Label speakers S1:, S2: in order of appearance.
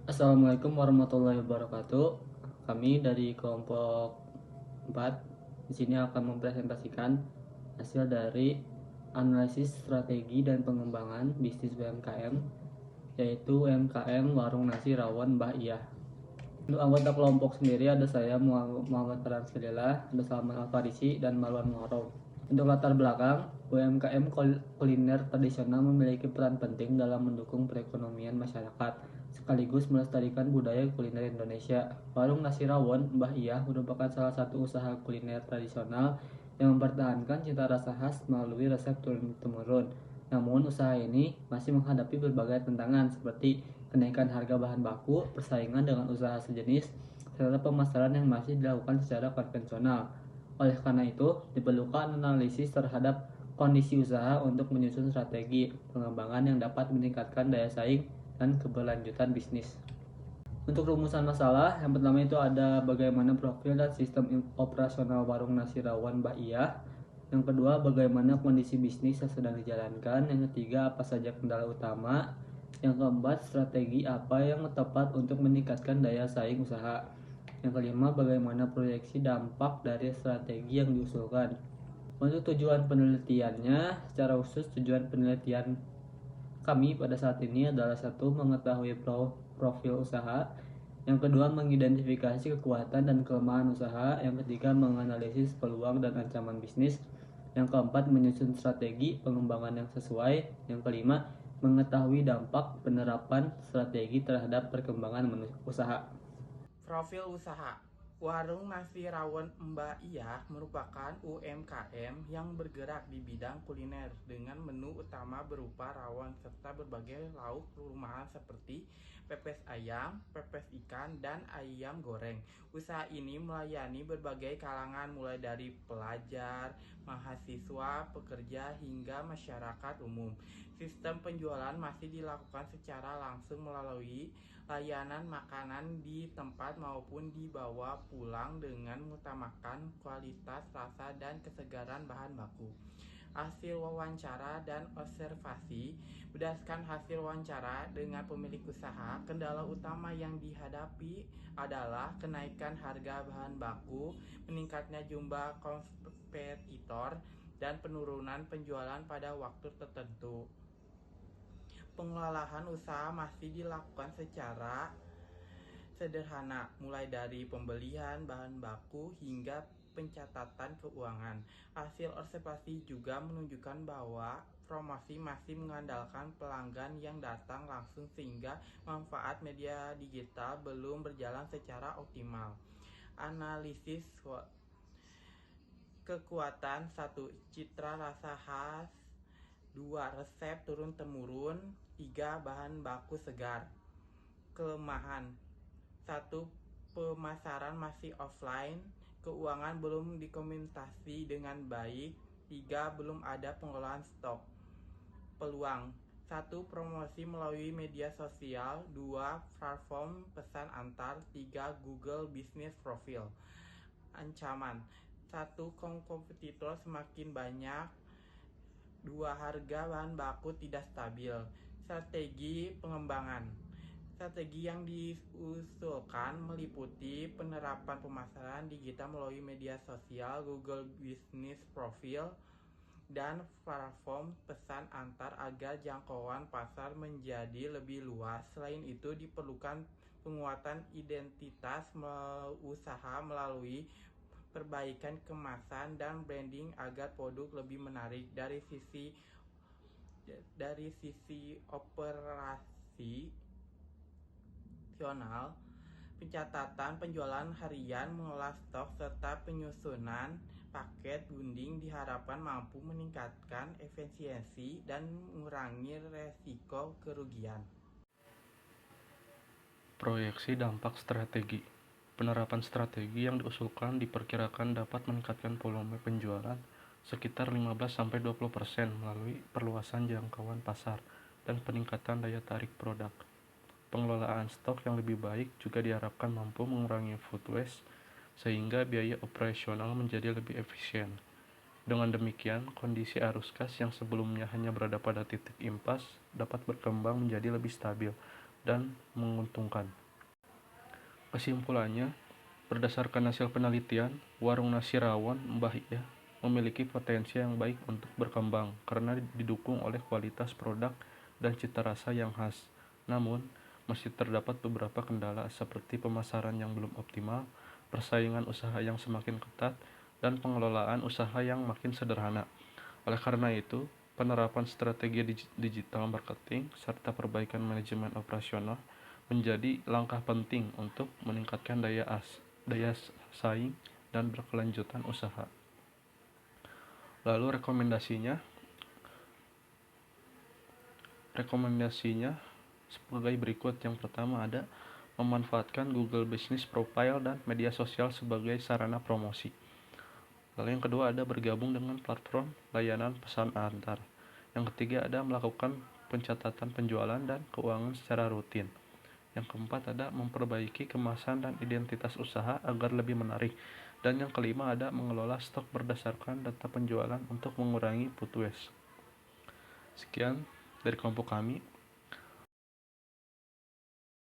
S1: Assalamualaikum warahmatullahi wabarakatuh. Kami dari kelompok 4 di sini akan mempresentasikan hasil dari analisis strategi dan pengembangan bisnis UMKM, yaitu UMKM Warung Nasi Rawon Mbah Iyah. Untuk anggota kelompok sendiri ada saya Muhammad Farhan Skedela, ada Salman Al-Farisi, dan Marwan Muharram. Untuk latar belakang, UMKM kuliner tradisional memiliki peran penting dalam mendukung perekonomian masyarakat, sekaligus melestarikan budaya kuliner Indonesia. Warung Nasi Rawon Mbah Iyah merupakan salah satu usaha kuliner tradisional yang mempertahankan cita rasa khas melalui resep turun-temurun. Namun, usaha ini masih menghadapi berbagai tantangan seperti kenaikan harga bahan baku, persaingan dengan usaha sejenis, serta pemasaran yang masih dilakukan secara konvensional. Oleh karena itu, diperlukan analisis terhadap kondisi usaha untuk menyusun strategi pengembangan yang dapat meningkatkan daya saing dan keberlanjutan bisnis. Untuk rumusan masalah, yang pertama itu ada bagaimana profil dan sistem operasional warung nasi rawon Mbah Iyah. Yang kedua, bagaimana kondisi bisnis yang sedang dijalankan. Yang ketiga, apa saja kendala utama. Yang keempat, strategi apa yang tepat untuk meningkatkan daya saing usaha. Yang kelima, bagaimana proyeksi dampak dari strategi yang diusulkan. Untuk tujuan penelitiannya, secara khusus tujuan penelitian kami pada saat ini adalah satu, mengetahui profil usaha. Yang kedua, mengidentifikasi kekuatan dan kelemahan usaha. Yang ketiga, menganalisis peluang dan ancaman bisnis. Yang keempat, menyusun strategi pengembangan yang sesuai. Yang kelima, mengetahui dampak penerapan strategi terhadap perkembangan usaha.
S2: Profil usaha Warung Nasi Rawon Mbah Iyah merupakan UMKM yang bergerak di bidang kuliner dengan menu utama berupa rawon serta berbagai lauk rumahan seperti pepes ayam, pepes ikan, dan ayam goreng. Usaha ini melayani berbagai kalangan mulai dari pelajar, mahasiswa, pekerja, hingga masyarakat umum. Sistem penjualan masih dilakukan secara langsung melalui layanan makanan di tempat maupun dibawa pulang dengan mengutamakan kualitas, rasa, dan kesegaran bahan baku. Hasil wawancara dan observasi. Berdasarkan hasil wawancara dengan pemilik usaha, kendala utama yang dihadapi adalah kenaikan harga bahan baku, meningkatnya jumlah kompetitor, dan penurunan penjualan pada waktu tertentu. Pengelolaan usaha masih dilakukan secara sederhana, mulai dari pembelian bahan baku hingga pencatatan keuangan. Hasil observasi juga menunjukkan bahwa promosi masih mengandalkan pelanggan yang datang langsung sehingga manfaat media digital belum berjalan secara optimal. Analisis kekuatan: 1. Citra rasa khas. 2. Resep turun-temurun. 3. Bahan baku segar. Kelemahan: 1. Pemasaran masih offline. Keuangan belum dikomunikasi dengan baik. 3. Belum ada pengelolaan stok. Peluang: 1. Promosi melalui media sosial. 2. Platform pesan antar. 3. Google Business Profile. Ancaman: 1. Kompetitor semakin banyak. 2. Harga bahan baku tidak stabil. Strategi pengembangan. Strategi yang diusulkan meliputi penerapan pemasaran digital melalui media sosial, Google Business Profile, dan platform pesan antar agar jangkauan pasar menjadi lebih luas. Selain itu, diperlukan penguatan identitas usaha melalui perbaikan kemasan dan branding agar produk lebih menarik. Dari sisi operasi, pencatatan penjualan harian, mengolah stok, serta penyusunan paket bunding diharapkan mampu meningkatkan efisiensi dan mengurangi resiko kerugian.
S3: Proyeksi dampak strategi. Penerapan strategi yang diusulkan diperkirakan dapat meningkatkan volume penjualan sekitar 15-20% melalui perluasan jangkauan pasar dan peningkatan daya tarik produk. Pengelolaan stok yang lebih baik juga diharapkan mampu mengurangi food waste sehingga biaya operasional menjadi lebih efisien. Dengan demikian, kondisi arus kas yang sebelumnya hanya berada pada titik impas dapat berkembang menjadi lebih stabil dan menguntungkan. Kesimpulannya, berdasarkan hasil penelitian, warung nasi rawon Mbah Iyah memiliki potensi yang baik untuk berkembang karena didukung oleh kualitas produk dan cita rasa yang khas. Namun, masih terdapat beberapa kendala seperti pemasaran yang belum optimal, persaingan usaha yang semakin ketat, dan pengelolaan usaha yang makin sederhana. Oleh karena itu, penerapan strategi digital marketing serta perbaikan manajemen operasional menjadi langkah penting untuk meningkatkan daya saing dan berkelanjutan usaha. Lalu rekomendasinya sebagai berikut. Yang pertama ada memanfaatkan Google Business Profile dan media sosial sebagai sarana promosi. Lalu yang kedua ada bergabung dengan platform layanan pesan antar. Yang ketiga ada melakukan pencatatan penjualan dan keuangan secara rutin. Yang keempat ada memperbaiki kemasan dan identitas usaha agar lebih menarik. Dan yang kelima ada mengelola stok berdasarkan data penjualan untuk mengurangi food waste. Sekian dari kelompok kami.